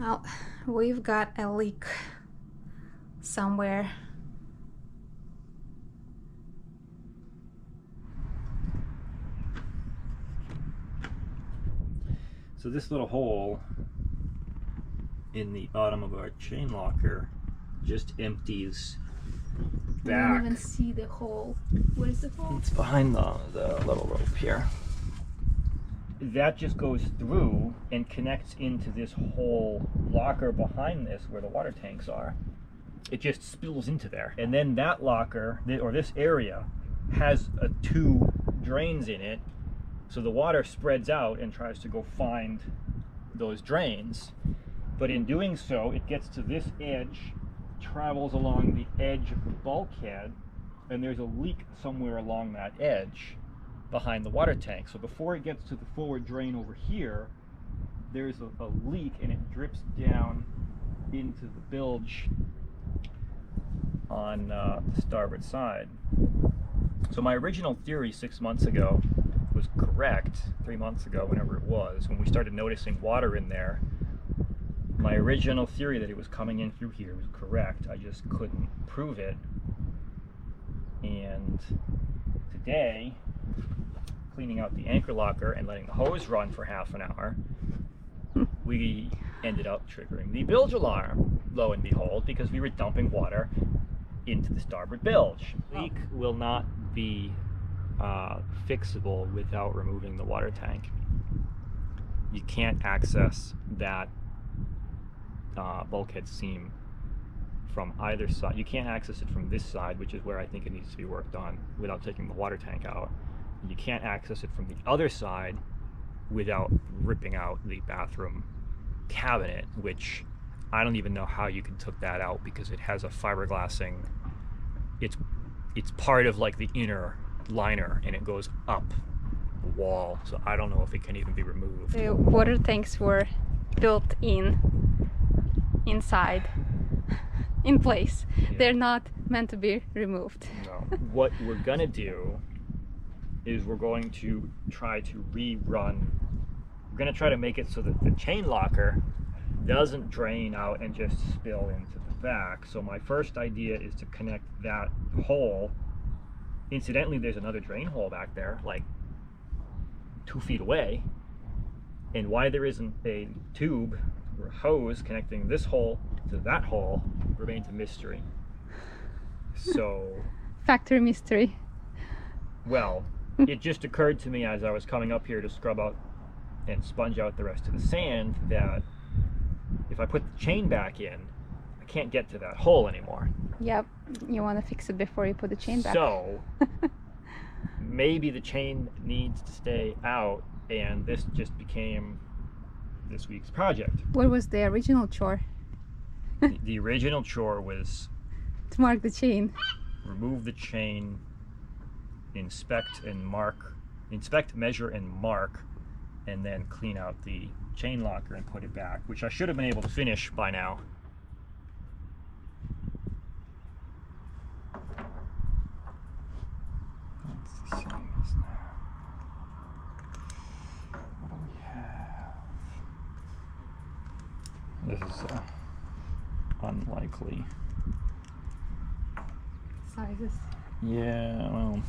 Well, we've got a leak somewhere. So this little hole in the bottom of our chain locker just empties back. I don't even see the hole. Where's the hole? It's behind the little rope here. That just goes through and connects into this whole locker behind this where the water tanks are. It just spills into there. And then that locker, or this area, has two drains in it. So the water spreads out and tries to go find those drains. But in doing so, it gets to this edge, travels along the edge of the bulkhead, and there's a leak somewhere along that edge behind the water tank. So before it gets to the forward drain over here, there's a leak and it drips down into the bilge on the starboard side. So my original theory 6 months ago was correct, 3 months ago, whenever it was, when we started noticing water in there. My original theory that it was coming in through here was correct. I just couldn't prove it. And today, cleaning out the anchor locker and letting the hose run for half an hour, we ended up triggering the bilge alarm, lo and behold, because we were dumping water into the starboard bilge. Leak will not be fixable without removing the water tank. You can't access that bulkhead seam from either side. You can't access it from this side, which is where I think it needs to be worked on, without taking the water tank out. You can't access it from the other side without ripping out the bathroom cabinet, which I don't even know how you can took that out because it has a fiberglassing. It's part of like the inner liner and it goes up the wall, so I don't know if it can even be removed. The water tanks were built inside, in place. Yeah. They're not meant to be removed. No. What we're gonna do is we're going to try to rerun. We're gonna try to make it so that the chain locker doesn't drain out and just spill into the back. So my first idea is to connect that hole. Incidentally, there's another drain hole back there, like 2 feet away. And why there isn't a tube or a hose connecting this hole to that hole remains a mystery. So... Factory mystery. Well, it just occurred to me as I was coming up here to scrub out and sponge out the rest of the sand that if I put the chain back in, I can't get to that hole anymore. Yep, you want to fix it before you put the chain back. So, maybe the chain needs to stay out, and this just became this week's project. What was the original chore? The original chore was to mark the chain. Remove the chain, inspect, measure, and mark, and then clean out the chain locker and put it back, which I should have been able to finish by now. Let's see this now. What do we have? This is unlikely. Sizes. Yeah, well.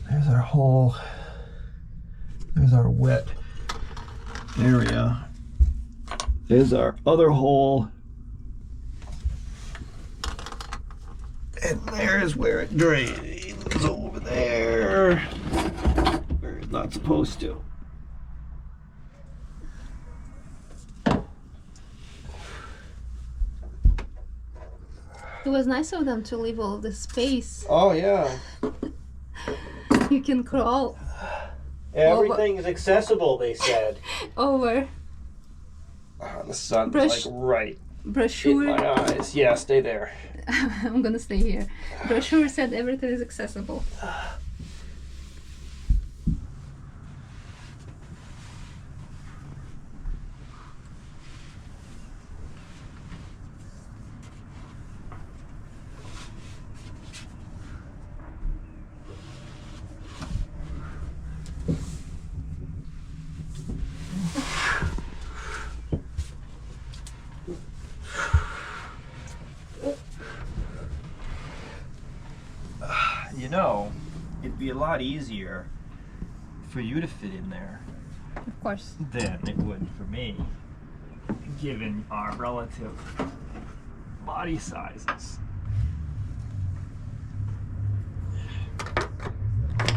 There's our hole. There's our wet area. There's our other hole. And there's where it drains over there. Where it's not supposed to. It was nice of them to leave all the space. Oh yeah. You can crawl. Everything's accessible, they said. Over. The sun's Brush- like right Brochure. in my eyes. Yeah, stay there. I'm gonna stay here. Brochure said everything is accessible. You know, it'd be a lot easier for you to fit in there Of course. than it would for me, given our relative body sizes.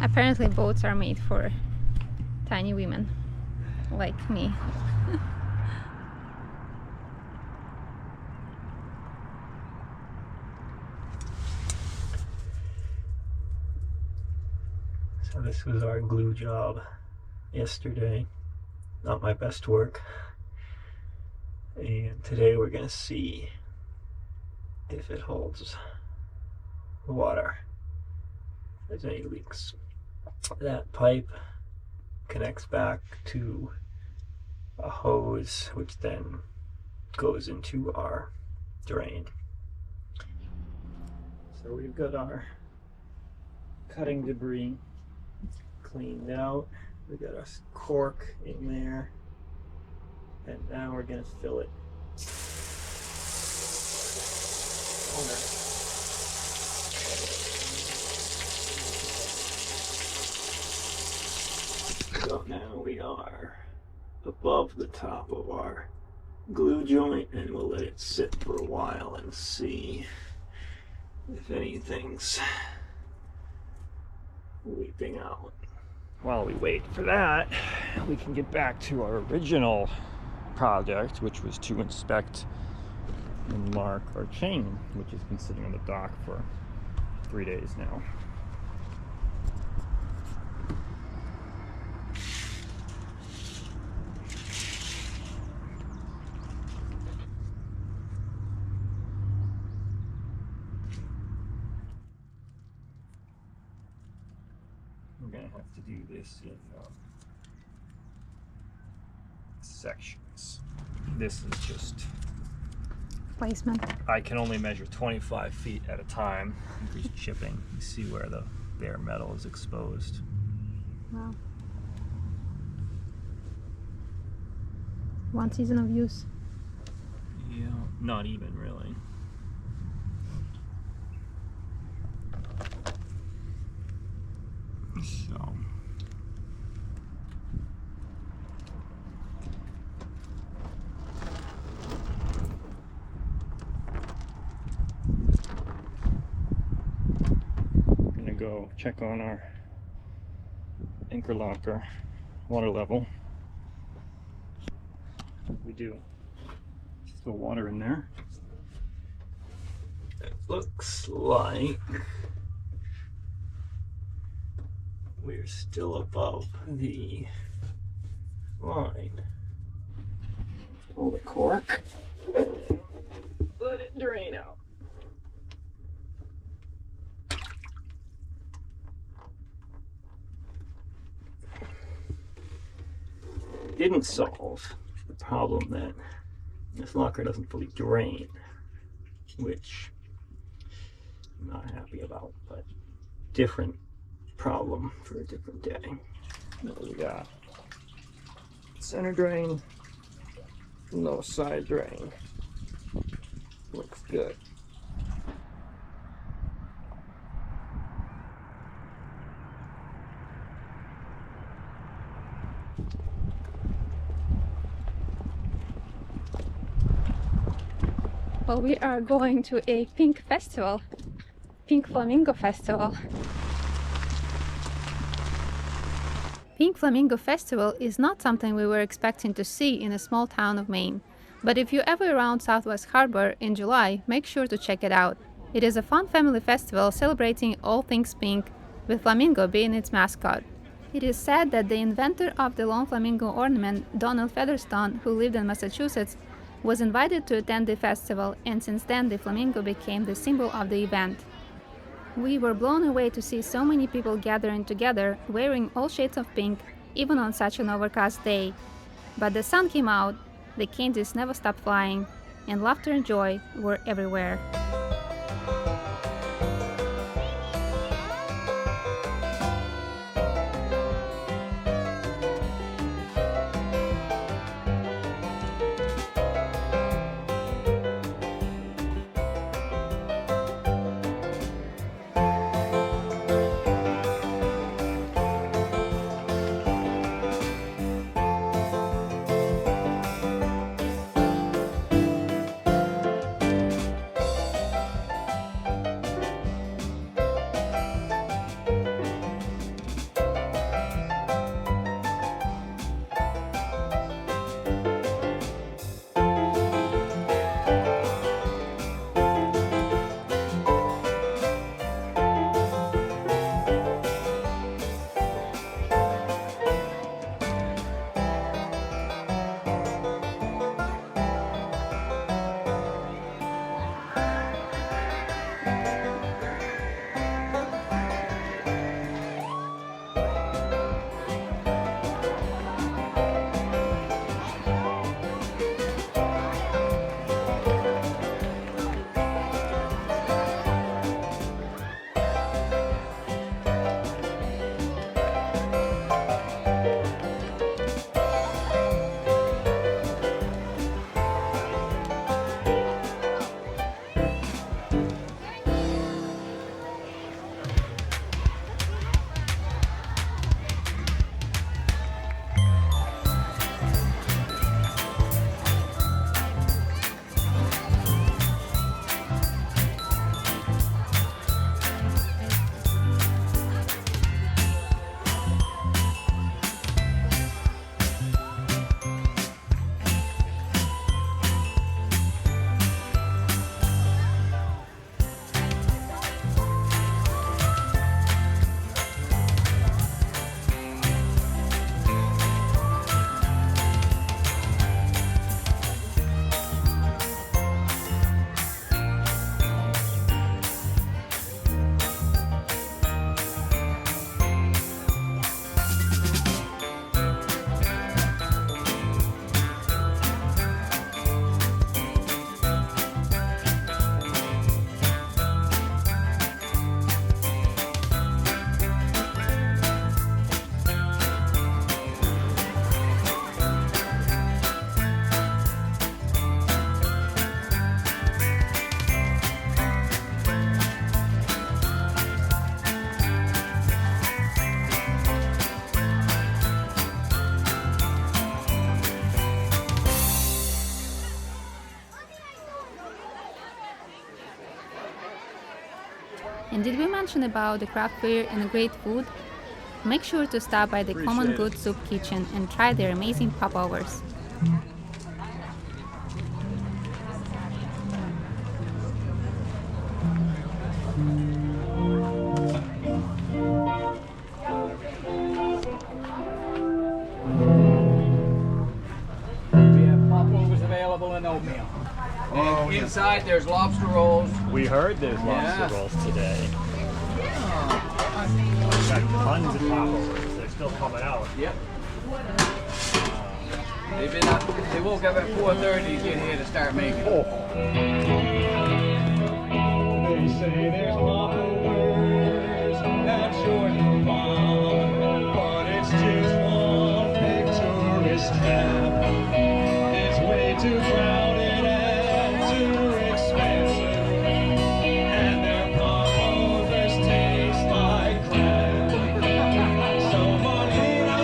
Apparently boats are made for tiny women like me. So this was our glue job yesterday. Not my best work. And today we're gonna see if it holds water. If there's any leaks. That pipe connects back to a hose, which then goes into our drain. So we've got our cutting debris cleaned out. We got our cork in there, and now we're gonna fill it. So now we are above the top of our glue joint, and we'll let it sit for a while and see if anything's leaping out. While we wait for that, we can get back to our original project, which was to inspect and mark our chain, which has been sitting on the dock for 3 days now. We're gonna have to do this in sections. This is just Placement. I can only measure 25 feet at a time. Just chipping. You see where the bare metal is exposed. Wow. One season of use. Yeah, not even really. So gonna go check on our anchor locker water level. We do. Still water in there. It looks like we're still above the line. Pull the cork. Let it drain out. Didn't solve the problem that this locker doesn't fully drain, which I'm not happy about, but different problem for a different day. What we got? Center drain, no side drain. Looks good. Well, we are going to a pink festival, Pink Flamingo Festival. Pink Flamingo Festival is not something we were expecting to see in a small town of Maine, but if you're ever around Southwest Harbor in July, make sure to check it out. It is a fun family festival celebrating all things pink, with flamingo being its mascot. It is said that the inventor of the lawn flamingo ornament, Donald Featherstone, who lived in Massachusetts, was invited to attend the festival, and since then the flamingo became the symbol of the event. We were blown away to see so many people gathering together, wearing all shades of pink, even on such an overcast day. But the sun came out, the candies never stopped flying, and laughter and joy were everywhere. And did we mention about the craft beer and the great food? Make sure to stop by the Common Good Soup Kitchen and try their amazing popovers. We have popovers available in oatmeal. And inside there's lobster rolls. We heard there's lobster Yeah. rolls today. We got tons of popovers. They're still coming out. Yep. They've been up, they woke up at 4:30 to get here to start making it. Oh, They say there's popovers at Jordan Pond, but it's just one big tourist trap. It's way too crowded and too expensive, and their popovers taste like crap. So Marlena,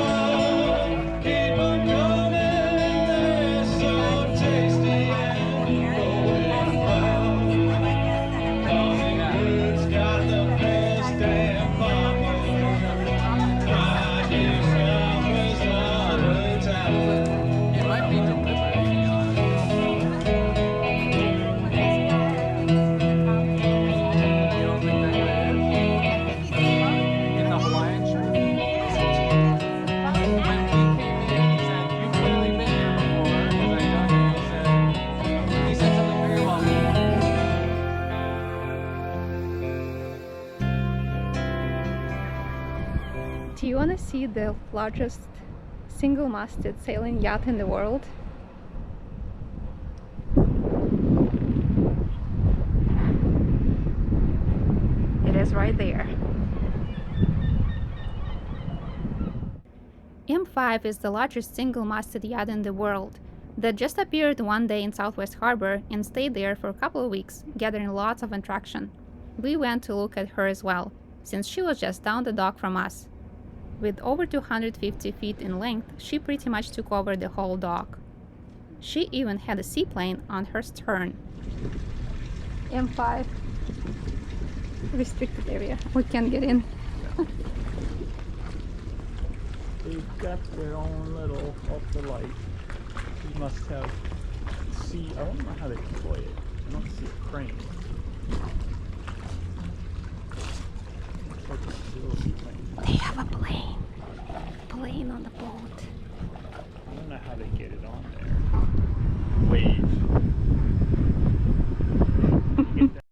keep 'em coming, they're so tasty and golden brown. Common Good's got the best damn popovers. Buy yourself a summer town. the largest single-masted sailing yacht in the world. It is right there. M5 is the largest single-masted yacht in the world that just appeared one day in Southwest Harbor and stayed there for a couple of weeks, gathering lots of attraction. We went to look at her as well, since she was just down the dock from us. With over 250 feet in length, she pretty much took over the whole dock. She even had a seaplane on her stern. M5. Restricted area. We can't get in. They've got their own little ultralight. You must have I don't know how they deploy it. I don't see a crane. Looks like a little plane. They have a plane.